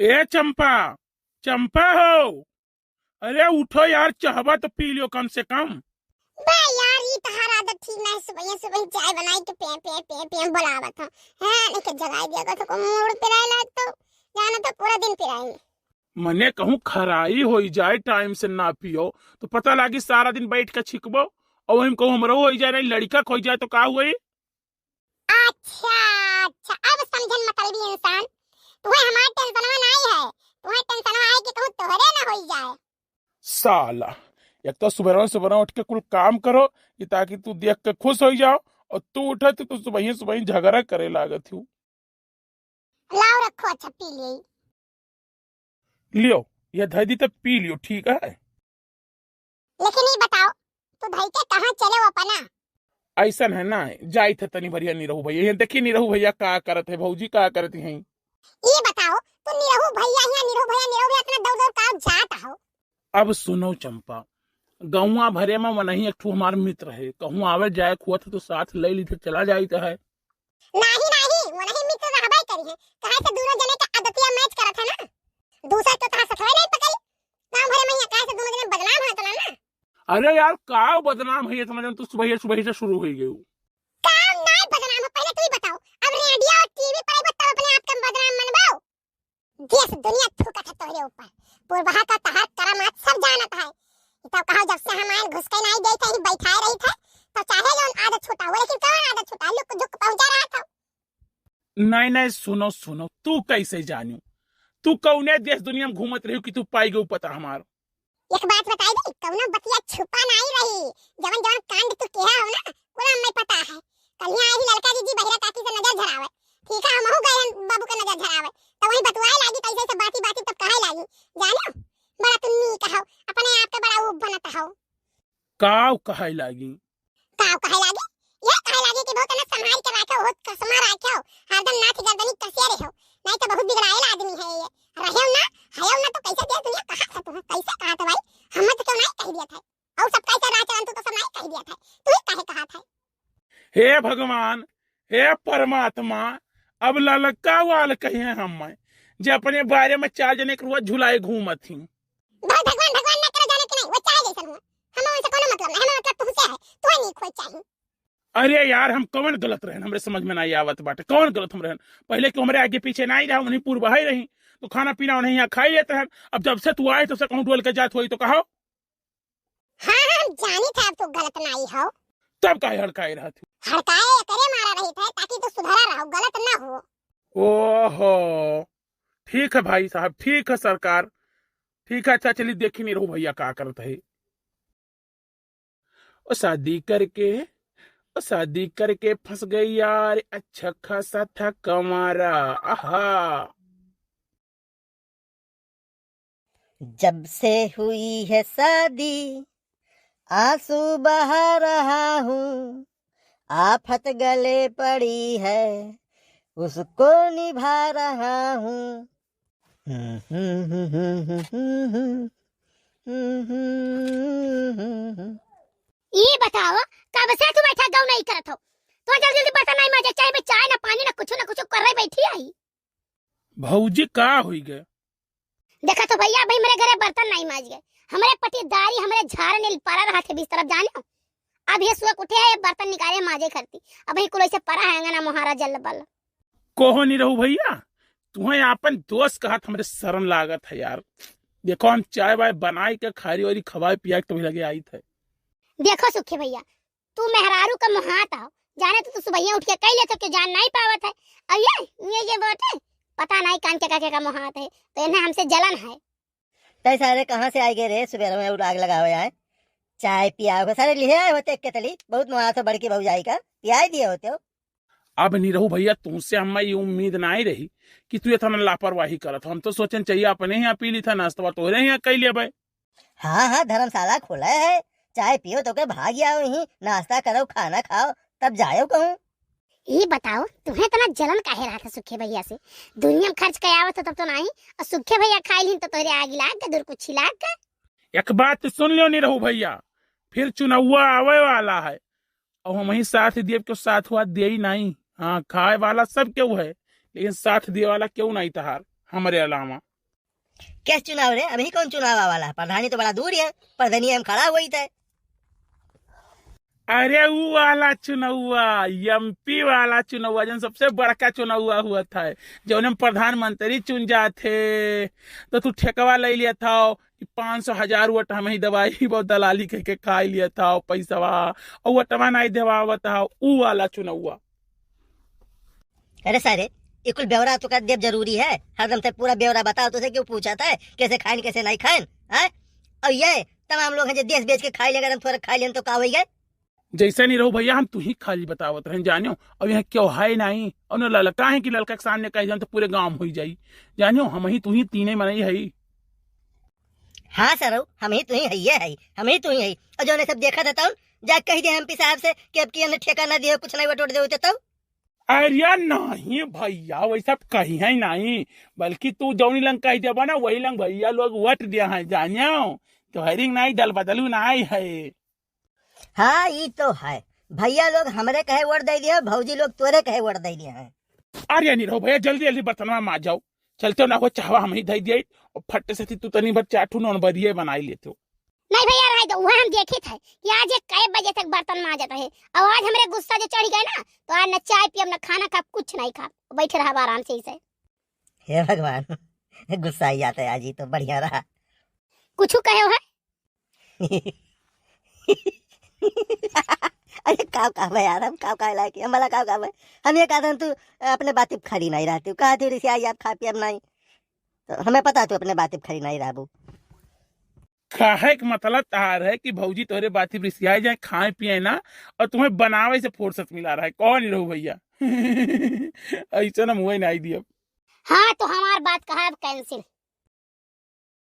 ए चंपा, चंपा हो। अरे उठो यार, चाहबा तो पी लियो कम से कम। बे यार ये तहार आदत ठीक नहीं। सुबह सुबह चाय बनाई के पे पे पे पे बुलावा था है नहीं के जगाई दिया तो मूड पिराए लग तो जाना तो पूरा दिन पिराई। मने कहूँ खराई हो जाए टाइम से ना पियो तो पता लगी सारा दिन बैठ के छिकबो और वही कहूँ हमरो हो जाए, नहीं लड़का खो जाए तो का हुई। अच्छा अच्छा अब समझन मतलबी इंसान। तुम्हें हमारे टेंशन में नहीं है, तुम्हें टेंशन में है कि कहूँ तोहरे ना हो जाए। साला, एक तो सुबह सुबह उठ के कुल काम करो कि ताकि तू देख के खुश हो जाओ, और तू उठे तो तू सुबह सुबह झगड़ा करे लागत हूँ। लाओ रखो, अच्छा पी ले। लियो, यह धैदी तक पी लियो, ठीक है। लेकिन ये बताओ तू भाई के कहाँ चले हो अपना? ऐसा है ना, जाई थे तनी भरिया नहीं रहू भैया, देखी नहीं रहू भैया का करत है, भौजी का करती हैं। ये बताओ तू निरहु भैया यहाँ निरहु भैया इतना दौड़ दौड़ का जाता हो। अब सुनो चंपा, गौवा भरे में वही एक हमार मित्र है, कहूँ आवे जाए खुआ तो साथ ले ली थे चला जाई तो है। नहीं नहीं वो नहीं मित्र रहबाई करी है, कहे से दोनों जने के आदतिया मैच करत है ना। दूसरा तो तहां सथवे नहीं पकड़ी गांव भरे में, कहे से दोनों जने बदनाम है तो ना। अरे यार का बदनाम है इतना जन, तू सुबह से शुरू हो गई। काम नहीं बदनाम है, पहले तू ही बताओ। अब रेडियो और टीवी पर बताओ अपने आप का बदनाम मनवाओ। देश दुनिया थूकत है तोहरे ऊपर, पूर्वहा का तहार करामात सब जानत है। तो कहा जब से हम आए घुस के नहीं गई थे बैठाए रही थे तो चाहे जो आदत छूटा हो, लेकिन कौन आदत छूटा? लुक झुक पहुंचा रहा था। नहीं नहीं, सुनो सुनो, तू कैसे जानियो? तू कौने देश दुनिया में घूमत रही कि तू पाई गई पता हमार। एक बात बताई दे, कौनो बतिया छुपा नहीं रही। जवन जवन कांड तू किया हो ना पूरा हमें पता है। कल आई ही लड़का जी बहिरा काकी से नजर झरावे, ठीक है, हमहू गए बाबू का नजर झरावे तो वही बतवाए लागी कैसे से बाती बाती तब कहे लागी। जानो बड़ा तुन्नी कहो, अपने आप के बड़ा ऊब बनता हो। काव कहे लागी? काव कहे लागी? ये कहे लागी कि बहुत ना संभाल के रखो, बहुत कसमा रखो, हरदम नाथ गर्दनी कसे रहो, नहीं तो बहुत बिगड़ाएला आदमी है ये। रहे ना हयो ना तो कैसे दे दुनिया कहा था तू, कैसे कहा था भाई? हम तो क्यों नहीं कह दिया था? और सब कैसे राचरण तू तो सब नहीं कह दिया था, तू ही कहे कहा था। हे भगवान, हे परमात्मा, अब ललका वाल कहे हम जो अपने बारे में चार जने के रोज झुलाए घूमत थी। भगवान भगवान ना करो जाने के नहीं, वो चाहे जैसा हुआ हम उनसे कोनो मतलब नहीं, हमें मतलब तुझसे है, तू नहीं खोज चाहिए। अरे यार हम कौन गलत रहे, हमरे समझ में नहीं आवत बाटे कौन गलत हम रहन। पहले क्यों हमारे आगे पीछे नहीं रहा, वहीं पूर्व ही रही तो खाना पीना उन्हें यहाँ खाई लेते हैं। अब जब से तू आए तो से कहूँ डोल के जात हुई तो कहो। हाँ हम जानी था अब तू गलत नहीं हो। तब का हड़काई रहा थी? हड़काए करे मारा रही था ताकि तू सुधरा रहो, गलत ना हो। ओहो, ठीक है भाई साहब, ठीक है सरकार, ठीक है। अच्छा चलिए देखी नहीं रहू भैया का करते है। और शादी करके फंस गई यार, अच्छा खासा था कमारा। आहा, जब से हुई है शादी आंसू बहा रहा हूँ, आफत गले पड़ी है उसको निभा रहा हूँ। ये बताओ कब से तू बैठा गाँव नहीं करत हो? तो जल्दी जल्दी बता नहीं मजा चाय में, चाय ना पानी ना कुछ कर रही बैठी आई। भौजी का हुई गए? देखा तो भैया भाई मेरे घरे बर्तन नहीं माज गए, हमारे पटीदारी हमारे झाड़ ने पड़ा रहा थे बिस्तर, जाने अब ये सुबह उठे है बर्तन निकाले माजे करती, अब ही कुल ऐसे पड़ा है ना मोहारा जल बल। कोहो नहीं रहू भैया, तुम्हें अपन दोस्त कहा हमारे शर्म लागत है यार। देखो हम चाय वाय बनाई के खारी वारी खवाए पिया के तुम्हें लगे आई थे। देखो सुखी भैया तू मेहरारू का मुहात हो, जाने तो तू सुबह उठ के कह लेते कि जान नहीं पावत है। अब ये बात है पता नहीं कान के का मुहात है तो इन्हें हमसे जलन है। तय सारे कहाँ से आए गए रे सुबह में आग लगावे आए, चाय पिया हो सारे लिए आए होते के तली, बहुत मुहात हो बड़की भौजाई का पिया दिए होते हो। अब नहीं रहू भैया, तुमसे हमें ये उम्मीद नहीं रही कि तू इतना लापरवाही करत। हम तो सोचन चाहिए अपने यहाँ पी ली था नाश्ता तो यहाँ कह लिया भाई। हाँ हाँ धर्मशाला खोला है, चाय पियो तो के भाग जाओ, यही नाश्ता करो खाना खाओ तब जाओ कहूँ। ये बताओ तुम्हें इतना जलन काहे रहा था सुखे भैया से? दुनिया में खर्च कया आवत तब तो नहीं, और सुखे भैया खाई ली तो तोरे आग लाग के दूर कुछ लाग के। एक बात सुन लियो नहीं रहू भैया, फिर चुनावा आवे वाला है और हम ही साथ दिए के साथ हुआ दे ही नहीं। हाँ खाए वाला सब क्यों है लेकिन साथ दिए वाला क्यों नहीं तहार। हमारे अलावा। कैसे चुनाव रे? अभी कौन चुनाव वाला है? प्रधानी तो बड़ा दूर है, प्रधानी हम खड़ा हुई था। अरे वो वाला चुनावा, एमपी वाला चुनावा, जन सबसे बड़का चुनावा हुआ था, जौन हम प्रधानमंत्री चुन जाते तो तू ठेकवा ले लिया था 500,000 वोट हम ही दवाई बहुत दलाली कह के खा लिया था पैसावा, और वोटवा नहीं देवा था। वो वाला चुनावा। अरे सारे ये कुल ब्यौरा तो कर देव जरूरी है? हरदम से पूरा ब्यौरा बताओ, तुझे क्यों पूछा था कैसे खाएं कैसे नहीं खाएं? और ये तमाम लोग हैं जो देश बेच के खाई लेंगे, हम थोड़ा खाई लें तो का हो गए? जैसे नहीं रहो भैया, हम तू ही खाली बतावत रहे जानियो। अब यहाँ क्यों है नहीं, और न ललका है कि ललका के सामने कह जाए तो पूरे गांव हो जाई। जानियो हम ही तू ही तीने मनाई है। हाँ सर, हम ही तो ही है, ये है हम ही तो ही है। और जो ने सब देखा देता हूँ, जा कह दे एमपी साहब से कि अब की ठेका ना दिए, कुछ नहीं वोट दे देता हूँ। अरे नहीं भैया, वैसा कहीं है नहीं, बल्कि तू जौनी लंग कह दे ना वही लंग भैया लोग वोट दिया है जानियो। तो हरिंग नहीं दल बदलू नहीं है। हाँ ये तो है, भैया लोग हमरे कहे वोट दे दिया, भौजी लोग तोरे कहे वोट दे दिया है। अरे नहीं रहो भैया, जल्दी जल्दी बर्तनवा में आ जाओ। चलते हो ना, वो चाहवा हम ही दे दिए और फट्टे से तू तनी भर चाटू नॉन बरिए बनाई लेते हो। नहीं भैया रह दो, वह हम देखे थे कि आज ये कई बजे तक बर्तन मांजता है, और आज हमरे गुस्सा जो चढ़ गया ना, तो आज न चाय पियब न खाना खा, कुछ नहीं खा, बैठे रहा आराम से। इसे हे भगवान, गुस्सा ही आता है आज, ही तो बढ़िया रहा। कुछ कहे हो है? अरे काम है यार, हम काम लायक हम भला काम है। हम ये कहते तू अपने बात खड़ी नहीं रहती, कहा थी ऋषि आई आप खा पी अब नहीं, तो हमें पता तू अपने बात खड़ी नहीं रहू। कहे का मतलब तार है कि भौजी तोरे बाती रिसियाए जाए खाए पिए ना, और तुम्हें बनावे से फुर्सत मिला रहा है। कौन रहो भैया ऐसा ना मुँह नहीं दिया। हाँ तो हमार बात कहा अब कैंसिल।